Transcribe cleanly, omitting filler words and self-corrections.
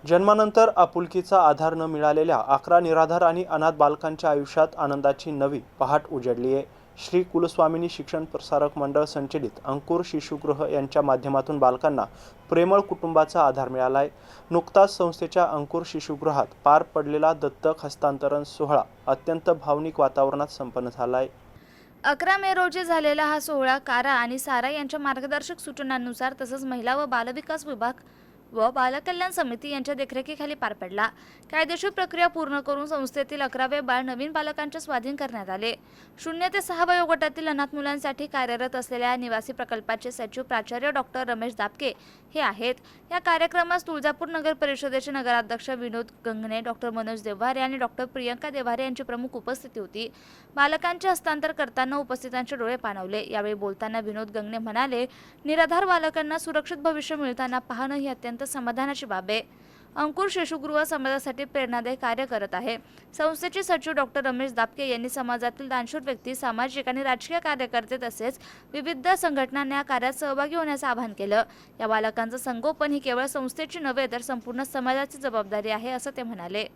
जन्मानंतर आपुलकीचा आधार न मिळालेल्या 11 निराधार आणि अनाथ बालकांच्या आयुष्यात आनंदाची नवी पहाट उजळली आहे। श्री कुलस्वामिनी शिक्षण प्रसारक मंडळ संचलित अंकुर शिशुगृह यांच्या माध्यमातून बालकांना प्रेमळ कुटुंबाचा आधार मिळाला आहे। नुकताच संस्थेच्या अंकुर शिशुगृहात पार पडलेला दत्तक हस्तांतरण सोहळा अत्यंत भावनिक वातावरणात संपन्न झाला आहे। 11 मे रोजी झालेला हा सोहळा कारा आणि सारा यांच्या मार्गदर्शक सूचनांनुसार तसंच महिला व बालविकास विभाग व बालकल्याण समिती यांच्या देखरेखीखाली पार पडला। कायदेशीर प्रक्रिया पूर्ण करून संस्थेतील 11वे बाळ नवीन बालकांच्या स्वाधीन करण्यात आले। 0 ते 6 वयोगटातील अनाथ मुलांसाठी कार्यरत असलेल्या निवासी प्रकल्पाचे सचिव प्राचार्य डॉक्टर रमेश दापके हे आहेत। या कार्यक्रमास तुळजापूर नगर परिषदेचे नगराध्यक्ष विनोद गंगणे, डॉक्टर मनोज देव्हारे आणि डॉक्टर प्रियंका देव्हारे यांची प्रमुख उपस्थिती होती। बालकांचे हस्तांतर करताना उपस्थितांचे डोळे पाणावले। यावेळी बोलताना विनोद गंगणे म्हणाले, निराधार बालकांना सुरक्षित भविष्य मिळताना पाहणं ही अत्यंत समाधानाची बाब आहे। अंकुर शिशुगृह समाजासाठी प्रेरणादायी कार्य करत आहे। संस्थेचे सचिव डॉक्टर रमेश दापके यांनी समाजातील दानशूर व्यक्ती, सामाजिक आणि राजकीय कार्यकर्ते तसेच विविध संघटनांना या कार्यात सहभागी होण्याचं आवाहन केलं। या बालकांचं संगोपन ही केवळ संस्थेची नव्हे तर संपूर्ण समाजाची जबाबदारी आहे असं ते म्हणाले।